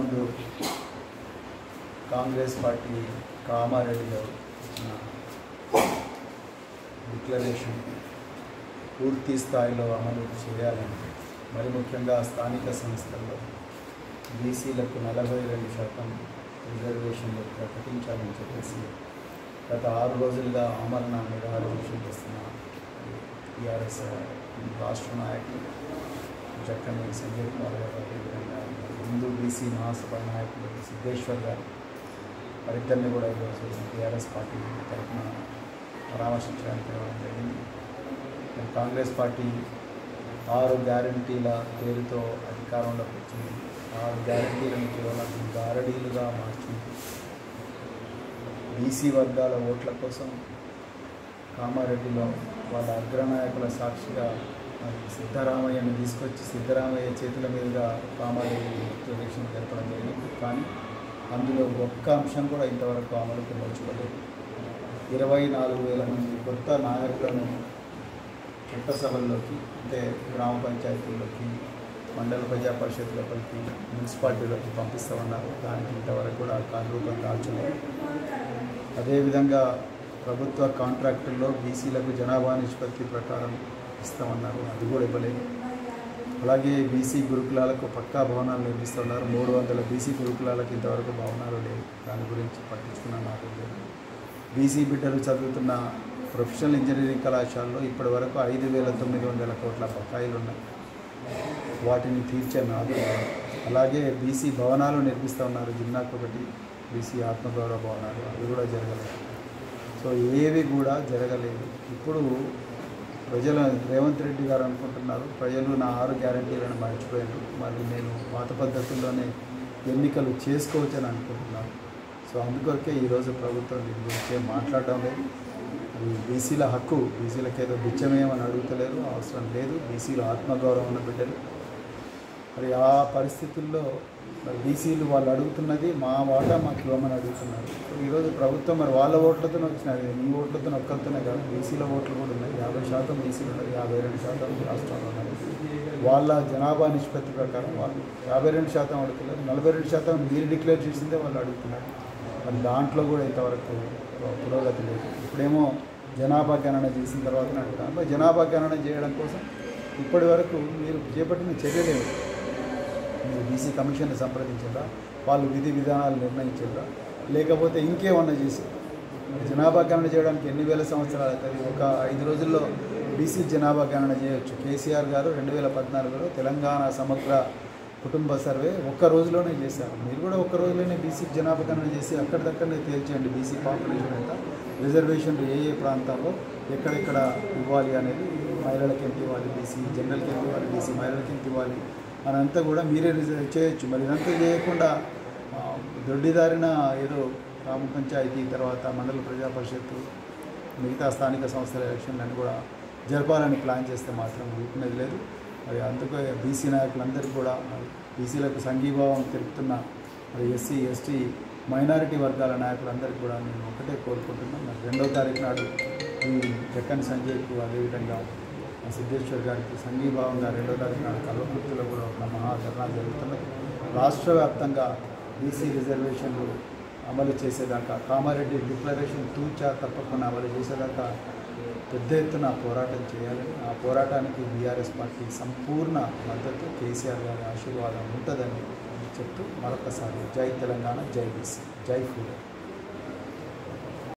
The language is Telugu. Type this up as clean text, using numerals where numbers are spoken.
ముందు కాంగ్రెస్ పార్టీ కామారెడ్డిలో ఇచ్చిన డిక్లరేషన్ పూర్తి స్థాయిలో అమలు చేయాలని, మరి ముఖ్యంగా స్థానిక సంస్థల్లో బీసీలకు 42% రిజర్వేషన్లు ప్రకటించాలని చెప్పేసి గత 6 రోజులుగా ఆమరణ నిరాహార దీక్ష చేస్తున్న టీఆర్ఎస్ రాష్ట్ర నాయకులు జక్కని సంజయ్ కుమార్ గారు, అదేవిధంగా హిందూ బీసీ మహాసభ నాయకులు సిద్ధేశ్వర్ గారు వారిద్దరిని కూడా ఈరోజు టీఆర్ఎస్ పార్టీ తరఫున పరామర్శించడానికి రావడం జరిగింది. కాంగ్రెస్ పార్టీ 6 గ్యారంటీల పేరుతో అధికారంలోకి వచ్చింది. 6 గ్యారంటీలను కేవలం గారడీలుగా మార్చింది. బీసీ వర్గాల ఓట్ల కోసం కామారెడ్డిలో వాళ్ళ అగ్రనాయకుల సాక్షిగా సిద్ధరామయ్యను తీసుకొచ్చి సిద్ధరామయ్య చేతుల మీదుగా కామారెడ్డి ఎలక్షన్ జరపడం జరిగింది. కానీ అందులో ఒక్క అంశం కూడా ఇంతవరకు అమలుకు నోచుకోలేదు. 24,000 మంది కొత్త నాయకులను చట్టసభల్లోకి, అంటే గ్రామ పంచాయతీల్లోకి, మండల ప్రజా పరిషత్లపైకి, మున్సిపాలిటీలోకి పంపిస్తామన్నారు. దానికి ఇంతవరకు కూడా కార్యరూపం దాల్చలేదు. అదేవిధంగా ప్రభుత్వ కాంట్రాక్టుల్లో బీసీలకు జనాభా నిష్పత్తి ప్రకారం ఇస్తామన్నారు, అది కూడా ఇవ్వలేదు. అలాగే బీసీ గురుకులాలకు పక్కా భవనాలు నిర్మిస్తున్నారు. 300 బీసీ గురుకులాలకు ఇంతవరకు భవనాలు లేవు. దాని గురించి పట్టించుకున్న నాకు లేదు. బీసీ బిడ్డలు చదువుతున్న ప్రొఫెషనల్ ఇంజనీరింగ్ కళాశాలలో ఇప్పటి వరకు 5,900 కోట్ల బకాయిలు ఉన్నాయి. వాటిని తీర్చే నాదు. అలాగే బీసీ భవనాలు నిర్మిస్తూ ఉన్నారు. జిల్లాకు ఒకటి బీసీ ఆత్మగౌరవ భవనాలు, అవి కూడా జరగలేదు. సో ఏవి కూడా జరగలేదు. ఇప్పుడు ప్రజలు రేవంత్ రెడ్డి గారు అనుకుంటున్నారు, ప్రజలు నా 6 గ్యారంటీలను మర్చిపోయారు, మళ్ళీ నేను పాత పద్ధతుల్లోనే ఎన్నికలు చేసుకోవచ్చని అనుకుంటున్నాను. సో అందుకొరకే ఈరోజు ప్రభుత్వం దీని గురించి మాట్లాడడం లేదు. అది బీసీల హక్కు. బీసీలకు ఏదో బిచ్చమేమని అడుగుతలేరు, అవసరం లేదు. బీసీలు ఆత్మగౌరవం ఉన్న బిడ్డలు. మరి ఆ పరిస్థితుల్లో మరి బీసీలు వాళ్ళు అడుగుతున్నది మా వాటా మాకు ఇవ్వమని అడుగుతున్నారు. ఈరోజు ప్రభుత్వం మరి వాళ్ళ ఓట్లతో వచ్చినది, నీ ఓట్లతో ఒక్కరితోనే కాదు, బీసీల ఓట్లు కూడా ఉన్నాయి. 50% బీసీలు ఉన్నాయి, 52% రాష్ట్రంలో ఉన్నాయి. వాళ్ళ జనాభా నిష్పత్తి ప్రకారం వాళ్ళు 52% అడుగుతున్నారు, 42% మీరు డిక్లేర్ చేసిందే వాళ్ళు అడుగుతున్నారు. మరి దాంట్లో కూడా ఇంతవరకు పురోగతి లేదు. ఇప్పుడేమో జనాభా గణన చేసిన తర్వాత అడుగుతాను. మరి జనాభా గణన చేయడం కోసం ఇప్పటి వరకు మీరు చేపట్టిన చర్యలేవు. మీరు బీసీ కమిషన్ని సంప్రదించారా, వాళ్ళు విధి విధానాలు నిర్ణయించారా, లేకపోతే ఇంకేమన్నా చేసి జనాభా గణన చేయడానికి ఎన్ని వేల సంవత్సరాలు అవుతుంది? ఒక 5 రోజుల్లో బీసీ జనాభా గణన చేయొచ్చు. కేసీఆర్ గారు 2014లో తెలంగాణ సమగ్ర కుటుంబ సర్వే ఒక్క రోజులోనే చేశారు. మీరు కూడా ఒక్క రోజులోనే బీసీ జనాభా గణన చేసి అక్కడిదక్కడనే తేల్చేయండి. బీసీ పాపులేషన్ ఎంత, రిజర్వేషన్లు ఏ ప్రాంతాల్లో ఎక్కడెక్కడ ఇవ్వాలి అనేది, మహిళలకి ఎంత ఇవ్వాలి, బీసీ జనరల్కి ఎంత ఇవ్వాలి, బీసీ మహిళలకి ఎంత ఇవ్వాలి అనంతా కూడా మీరే చేయొచ్చు. మరి ఇదంతా చేయకుండా దొడ్డిదారిన ఏదో గ్రామ పంచాయతీ తర్వాత మండల ప్రజా పరిషత్తు మిగతా స్థానిక సంస్థల ఎలక్షన్లను కూడా జరపాలని ప్లాన్ చేస్తే మాత్రం ఊరుకునేది లేదు. మరి అందుకే బీసీ నాయకులందరికీ కూడా మరి బీసీలకు సంఘీభావం తెలుపుతున్న మరి ఎస్సీ ఎస్టీ మైనారిటీ వర్గాల నాయకులందరికీ కూడా నేను ఒకటే కోరుకుంటున్నాను. మరి 2వ తారీఖు నాడు ఈ జక్కని సంజయ్కు, అదేవిధంగా సిద్ధేశ్వర్ గారికి సంఘీభావంగా 2వ తారీఖు నాడు కల్వకుర్తిలో కూడా ఒక మహాధర్నా జరుగుతున్నది. రాష్ట్ర వ్యాప్తంగా బీసీ రిజర్వేషన్లు అమలు చేసేదాకా, కామారెడ్డి డిక్లరేషన్ తూచా తప్పకుండా అమలు చేసేదాకా పెద్ద ఎత్తున పోరాటం చేయాలని, ఆ పోరాటానికి బీఆర్ఎస్ పార్టీ సంపూర్ణ మద్దతు, కేసీఆర్ గారి ఆశీర్వాదం ఉంటుందని చెప్తూ మరొకసారి జై తెలంగాణ, జై బీసీ, జై ఫ్రీడమ్.